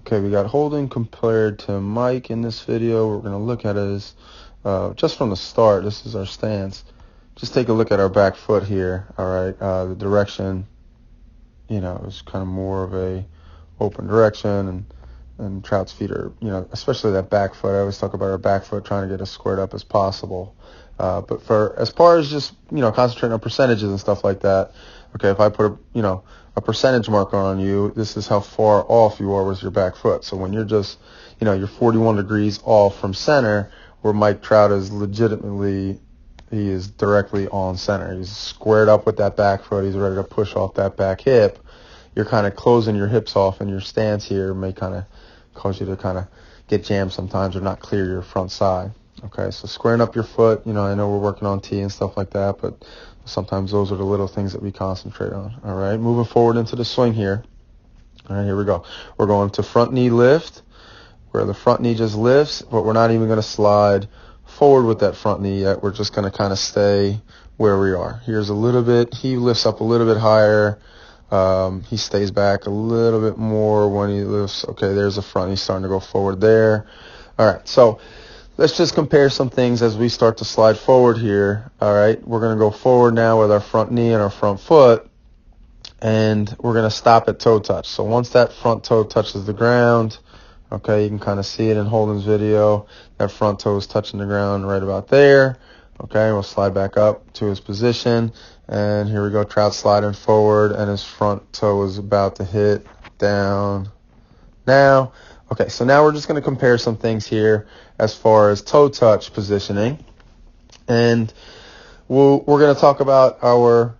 Okay, we got Holden compared to Mike in this video. We're going to look at is just from the start. This is our stance. Just take a look at our back foot here. All right, the direction, is kind of more of a open direction, and Trout's feet are, especially that back foot. I always talk about our back foot trying to get as squared up as possible. But as far as just concentrating on percentages and stuff like that. Okay, if I put a percentage marker on you, this is how far off you are with your back foot. So when you're just, you're 41 degrees off from center, where Mike Trout is legitimately, he is directly on center. He's squared up with that back foot. He's ready to push off that back hip. You're kind of closing your hips off, and your stance here may kind of cause you to kind of get jammed sometimes or not clear your front side. Okay, so squaring up your foot, I know we're working on T and stuff like that, but sometimes those are the little things that we concentrate on. All right, moving forward into the swing here. All right, here we go. We're going to front knee lift, where the front knee just lifts, but we're not even going to slide forward with that front knee yet. We're just going to kind of stay where we are. Here's a little bit. He lifts up a little bit higher. He stays back a little bit more when he lifts. Okay, there's the front. He's starting to go forward there. All right, so let's just compare some things as we start to slide forward here. All right, we're going to go forward now with our front knee and our front foot, and we're going to stop at toe touch. So once that front toe touches the ground, okay, you can kind of see it in Holden's video. That front toe is touching the ground right about there. Okay, we'll slide back up to his position, and here we go. Trout sliding forward, and his front toe is about to hit down now. Okay, so now we're just going to compare some things here as far as toe touch positioning, and we're going to talk about our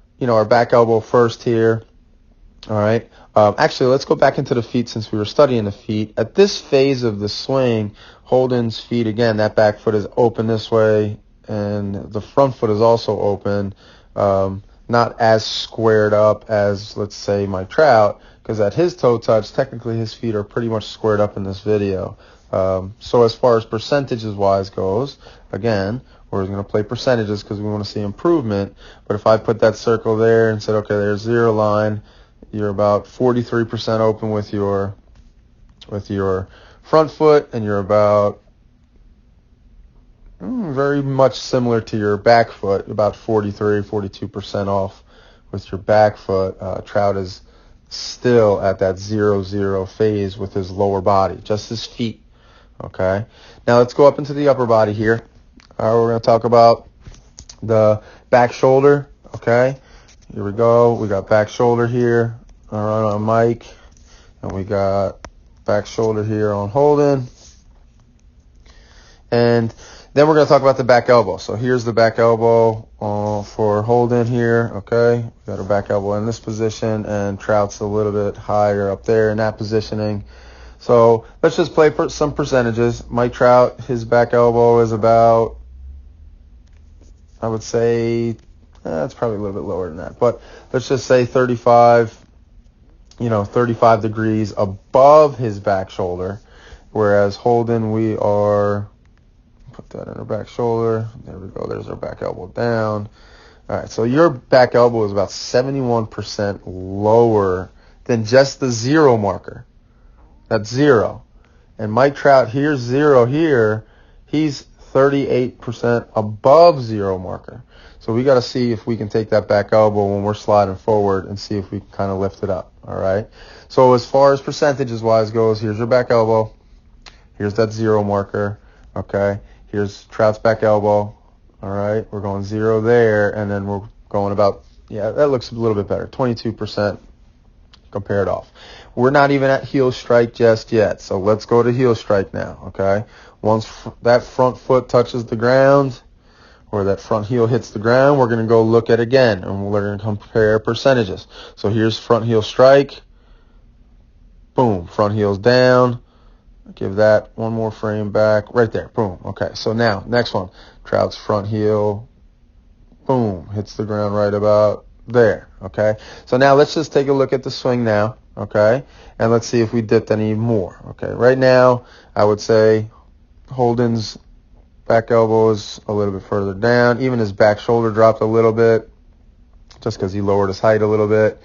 back elbow first here. All right. Actually, let's go back into the feet since we were studying the feet. At this phase of the swing, Holden's feet, again, that back foot is open this way, and the front foot is also open, not as squared up as, let's say, my Trout, because at his toe touch, technically his feet are pretty much squared up in this video. So as far as percentages-wise goes, again, we're going to play percentages because we want to see improvement. But if I put that circle there and said, okay, there's zero line, you're about 43% open with your front foot, and you're about very much similar to your back foot, about 42% off with your back foot. Trout is still at that 0-0 phase with his lower body, just his feet. Okay, now let's go up into the upper body here. All right, we're going to talk about the back shoulder. Okay, here we go. We got back shoulder here, all right, on Mike, and we got back shoulder here on Holden. And then we're going to talk about the back elbow. So here's the back elbow for Holden here, okay? We got our back elbow in this position, and Trout's a little bit higher up there in that positioning. So let's just play some percentages. Mike Trout, his back elbow is about, I would say, it's probably a little bit lower than that. But let's just say 35 degrees above his back shoulder, whereas Holden, we are, put that in our back shoulder. There we go. There's our back elbow down. All right, so your back elbow is about 71% lower than just the zero marker. That's zero. And Mike Trout, here's zero here. He's 38% above zero marker. So we got to see if we can take that back elbow when we're sliding forward and see if we can kind of lift it up. All right. So as far as percentages wise goes, here's your back elbow. Here's that zero marker. Okay. Here's Trout's back elbow. All right. We're going zero there, and then we're going about, that looks a little bit better. 22% compared off. We're not even at heel strike just yet. So let's go to heel strike now. Okay. Once that front foot touches the ground, or that front heel hits the ground, we're going to go look at it again, and we're going to compare percentages. So here's front heel strike. Boom. Front heel's down. Give that one more frame back. Right there. Boom. Okay. So now, next one. Trout's front heel. Boom. Hits the ground right about there. Okay. So now let's just take a look at the swing now. Okay. And let's see if we dipped any more. Okay. Right now, I would say Holden's back elbow is a little bit further down. Even his back shoulder dropped a little bit just because he lowered his height a little bit.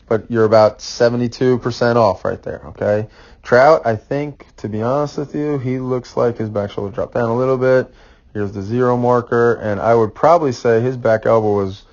but you're about 72% off right there, okay? Trout, I think, to be honest with you, he looks like his back shoulder dropped down a little bit. Here's the 0 marker, and I would probably say his back elbow was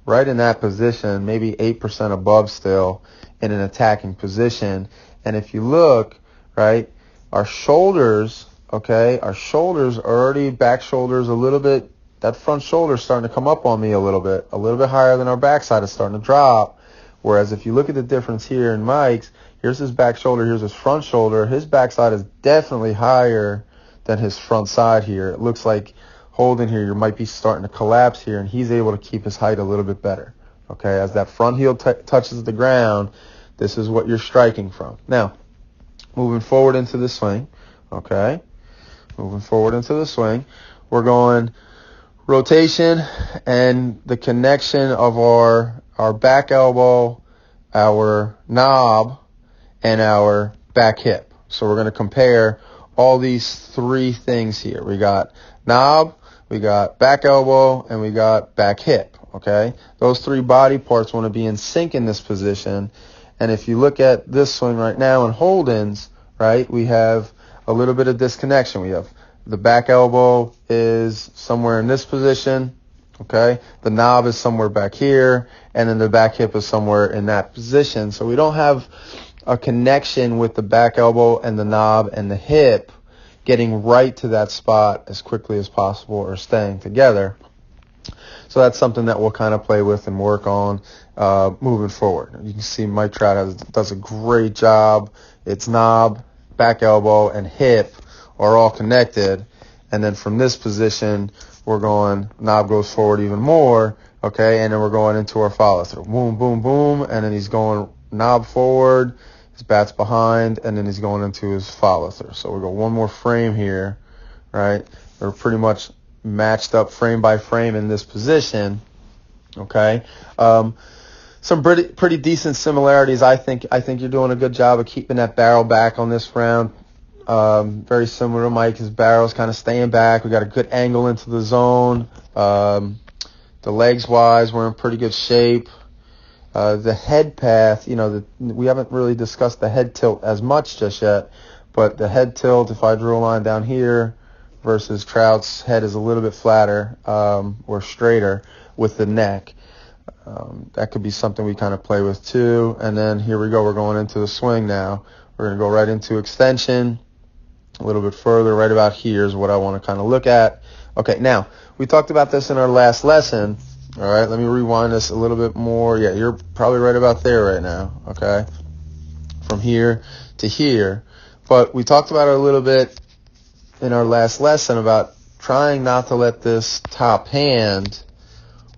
right in that position, maybe 8% above still in an attacking position. And if you look, right, our shoulders, okay, our shoulders are already, back shoulders a little bit, that front shoulder is starting to come up on me a little bit higher than our backside is starting to drop. Whereas if you look at the difference here in Mike's, here's his back shoulder, here's his front shoulder. His backside is definitely higher than his front side here. It looks like holding here, you might be starting to collapse here, and he's able to keep his height a little bit better. Okay, as that front heel touches the ground, this is what you're striking from. Now, moving forward into the swing, okay, moving forward into the swing, we're going rotation and the connection of our back elbow, our knob, and our back hip. So we're going to compare all these three things here. We got knob, we got back elbow, and we got back hip, okay? Those three body parts want to be in sync in this position. And if you look at this swing right now in Holden's, right, we have a little bit of disconnection. We have the back elbow is somewhere in this position, okay? The knob is somewhere back here, and then the back hip is somewhere in that position. So we don't have a connection with the back elbow and the knob and the hip getting right to that spot as quickly as possible or staying together. So that's something that we'll kind of play with and work on moving forward. You can see Mike Trout does a great job. It's knob, back elbow, and hip are all connected. And then from this position, we're going, knob goes forward even more, okay, and then we're going into our follow through. Boom, boom, boom, and then he's going knob forward, his bat's behind, and then he's going into his follow through. So we go one more frame here, right? We're pretty much matched up frame by frame in this position, okay? Some pretty decent similarities. I think you're doing a good job of keeping that barrel back on this round. Very similar to Mike. His barrel's kind of staying back. We got a good angle into the zone. The legs wise, we're in pretty good shape. The head path, we haven't really discussed the head tilt as much just yet, but the head tilt, if I drew a line down here versus Trout's head is a little bit flatter or straighter with the neck. That could be something we kind of play with too. And then here we go. We're going into the swing now. We're going to go right into extension a little bit further. Right about here is what I want to kind of look at. Okay, now, we talked about this in our last lesson. All right, let me rewind this a little bit more. Yeah, you're probably right about there right now, okay, from here to here. But we talked about it a little bit in our last lesson about trying not to let this top hand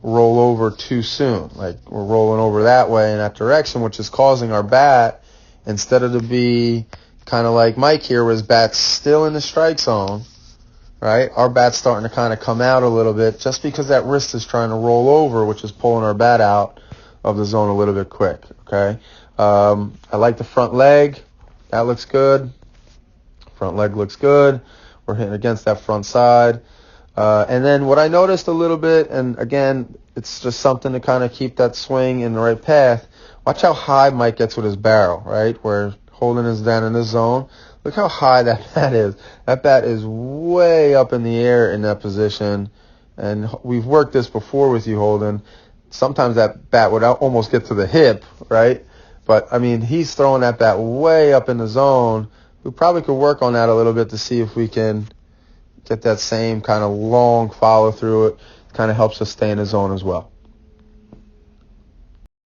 roll over too soon. Like we're rolling over that way in that direction, which is causing our bat, instead of to be kind of like Mike here, where his bat's still in the strike zone, right? Our bat's starting to kind of come out a little bit just because that wrist is trying to roll over, which is pulling our bat out of the zone a little bit quick, okay? I like the front leg. That looks good. Front leg looks good. We're hitting against that front side. And then what I noticed a little bit, and again, it's just something to kind of keep that swing in the right path. Watch how high Mike gets with his barrel, right? Where Holden is down in his zone. Look how high that bat is. That bat is way up in the air in that position. And we've worked this before with you, Holden. Sometimes that bat would almost get to the hip, right? But, I mean, he's throwing that bat way up in the zone. We probably could work on that a little bit to see if we can get that same kind of long follow through. It kind of helps us stay in the zone as well.